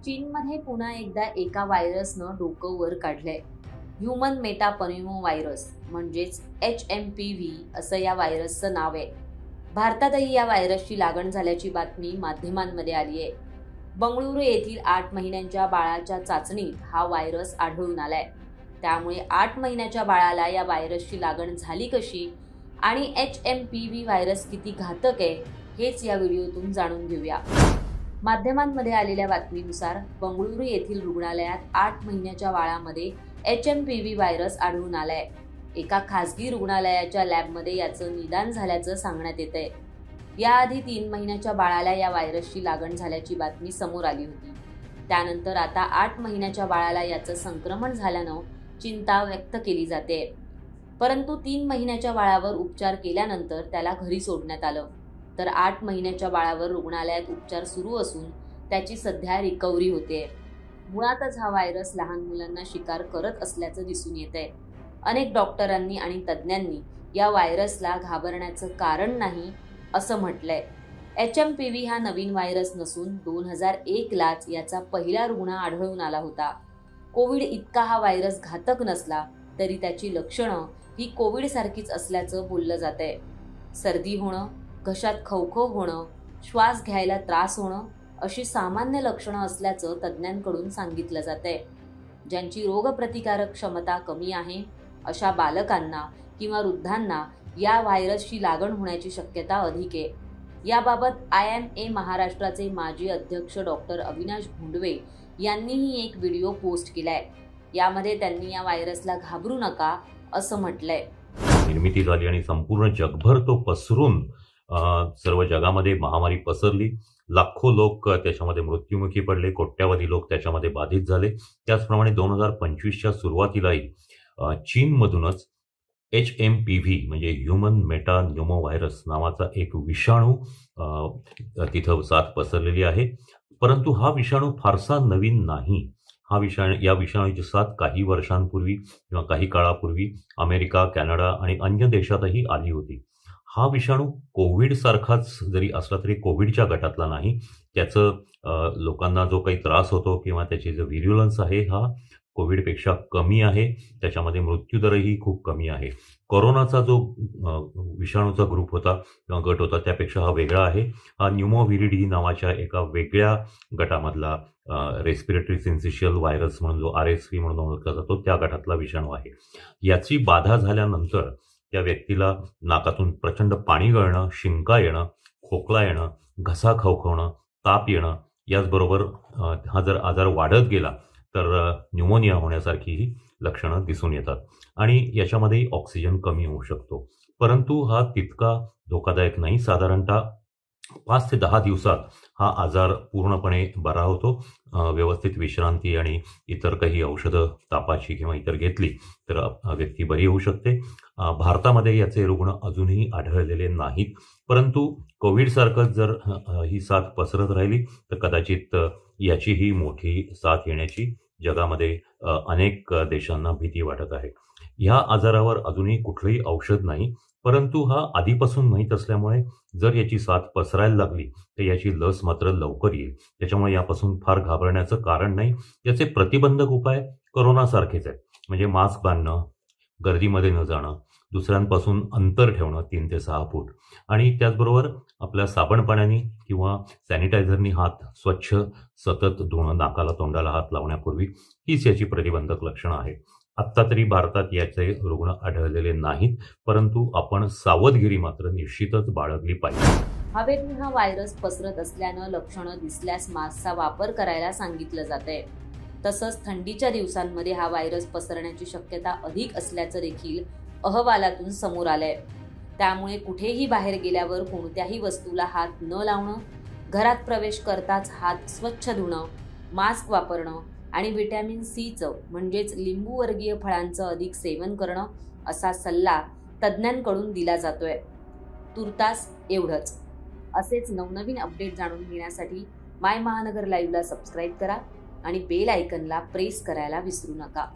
चीनमध्ये पुन्हा एकदा एका व्हायरसनं डोकं वर काढलंय. ह्युमन मेटापन्यूमो व्हायरस म्हणजेच HMPV असं या व्हायरसचं नाव आहे. भारतातही या व्हायरसची लागण झाल्याची बातमी माध्यमांमध्ये आली आहे. बंगळुरू येथील 8 महिन्यांच्या बाळाच्या चाचणीत हा व्हायरस आढळून आलाय. त्यामुळे 8 महिन्याच्या बाळाला या व्हायरसची लागण झाली कशी आणि HMPV व्हायरस किती घातक आहे हेच या व्हिडिओतून जाणून घेऊया. माध्यमांमध्ये आलेल्या बातमीनुसार बंगळुरू येथील रुग्णालयात 8 महिन्याच्या बाळामध्ये HMPV व्हायरस आढळून आलाय. एका खासगी रुग्णालयाच्या लॅबमध्ये याचं निदान झाल्याचं सांगण्यात येतंय. याआधी 3 महिन्याच्या बाळाला या व्हायरसची लागण झाल्याची बातमी समोर आली होती. त्यानंतर आता 8 महिन्याच्या बाळाला याचं संक्रमण झाल्यानं चिंता व्यक्त केली जाते. परंतु 3 महिन्याच्या बाळावर उपचार केल्यानंतर त्याला घरी सोडण्यात आलं. तर 8 महिन्याच्या बाळावर रुग्णालयात उपचार सुरू असून त्याची सध्या रिकव्हरी होते. मुळातच हा व्हायरस लहान मुलांना शिकार करत असल्याचं दिसून येतंय. अनेक डॉक्टरांनी आणि तज्ज्ञांनी या व्हायरसला घाबरण्याचं कारण नाही असं म्हटलंय. HMPV हा नवीन व्हायरस नसून 2001लाच याचा पहिला रुग्ण आढळून आला होता. कोविड इतका हा व्हायरस घातक नसला तरी त्याची लक्षणं ही कोविड सारखीच असल्याचं बोललं जातंय. सर्दी होणं, घशात खवखव होणं, श्वास घ्यायला त्रास होणं अशी सामान्य लक्षणं असल्याचं तज्ज्ञांकडून सांगितलं जातंय. ज्यांची रोगप्रतिकारक क्षमता कमी आहे अशा बालकांना किंवा वृद्धांना या व्हायरसची लागण होण्याची शक्यता अधिक आहे. याबाबत IMA महाराष्ट्राचे माजी अध्यक्ष डॉक्टर अविनाश भोंडवे यांनीही एक व्हिडिओ पोस्ट केलाय. यामध्ये त्यांनी या व्हायरसला घाबरू नका असं म्हटलंय. निर्मिती झाली आणि संपूर्ण जगभर तो पसरून सर्व जगामध्ये महामारी पसरली. लाखो लोक त्याच्यामध्ये मृत्युमुखी पडले, कोट्यावधी लोक त्याच्यामध्ये बाधित झाले. त्याचप्रमाणे 2025च्या सुरुवातीलाही चीनमधूनच HMPV म्हणजे ह्युमन मेटान्यूमो व्हायरस नावाचा एक विषाणू तिथं साथ पसरलेली आहे. परंतु हा विषाणू फारसा नवीन नाही. या विषाणूची साथ काही वर्षांपूर्वी किंवा काही काळापूर्वी अमेरिका, कॅनडा आणि अन्य देशातही आली होती. हा विषाणू कोविड सारखाच जरी असला तरी कोविडच्या गटातला नाही. त्याचं लोकांना जो काही त्रास होतो किंवा त्याची जो व्हिर्युलन्स आहे हा कोविडपेक्षा कमी आहे. त्याच्यामध्ये मृत्यूदरही खूप कमी आहे. कोरोनाचा जो विषाणूचा ग्रुप होता किंवा गट होता त्यापेक्षा हा वेगळा आहे. हा न्यूमोव्हिरिडी नावाच्या एका वेगळ्या गटामधला रेस्पिरेटरी सिन्सिशियल व्हायरस म्हणून जो RSV म्हणून ओळखला जातो त्या गटातला विषाणू आहे. याची बाधा झाल्यानंतर त्या व्यक्तीला नाकातून प्रचंड पाणी गळणं, शिंका येणं, खोकला येणं, घसा खवखवणं, ताप येणं, याचबरोबर हा जर आजार वाढत गेला तर न्यूमोनिया होण्यासारखीही लक्षणं दिसून येतात आणि याच्यामध्ये ऑक्सिजन कमी होऊ शकतो. परंतु हा तितका धोकादायक नाही. साधारणतः 5 ते 10 दिवसात हा आजार पूर्णपणे बरा होतो. व्यवस्थित विश्रांती आणि इतर काही औषधं तापाची किंवा इतर घेतली तर व्यक्ती बरी होऊ शकते. भारतामध्ये याचे रुग्ण अजूनही आढळलेले नाहीत. परंतु कोविडसारखंच जर ही साथ पसरत राहिली तर कदाचित याचीही मोठी साथ येण्याची जगामध्ये अनेक देशांना भीती वाटत आहे. ह्या आजारावर अजूनही कुठलंही औषध नाही. परंतु हा आधीपासून माहीत असल्यामुळे जर याची साथ पसरायला लागली तर याची लस मात्र लवकर येईल. त्याच्यामुळे यापासून फार घाबरण्याचं कारण नाही. याचे प्रतिबंधक उपाय कोरोनासारखेच आहेत. म्हणजे मास्क बांधणं, गर्दीमध्ये न जाणं, दुसऱ्यांपासून अंतर ठेवणं 3 ते 6 फूट आणि त्याचबरोबर आपल्या साबण पाण्याने किंवा सॅनिटायझरनी हात स्वच्छ सतत धुणं, नाकाला तोंडाला हात लावण्यापूर्वी हीच याची प्रतिबंधक लक्षणं आहेत. आत्ता तरी भारतात याचे रुग्ण आढळलेले नाहीत. परंतु आपण सावधगिरी मात्र निश्चितच बाळगली पाहिजे. हवेतून हा व्हायरस पसरत असल्यानं लक्षणं दिसल्यास मास्कचा वापर करायला सांगितलं जातंय. तसंच थंडीच्या दिवसांमध्ये हा व्हायरस पसरण्याची शक्यता अधिक असल्याचं देखील अहवालातून समोर आलंय. त्यामुळे कुठेही बाहेर गेल्यावर कोणत्याही वस्तूला हात न लावणं, घरात प्रवेश करताच हात स्वच्छ धुणं, मास्क वापरणं आणि व्हिटॅमिन Cचं म्हणजेच लिंबूवर्गीय फळांचं अधिक सेवन करणं असा सल्ला तज्ज्ञांकडून दिला जातोय. तुर्तास एवढंच. असेच नवनवीन अपडेट जाणून घेण्यासाठी माय महानगर लाईव्हला सबस्क्राईब करा आणि बेल आयकनला प्रेस करायला विसरू नका.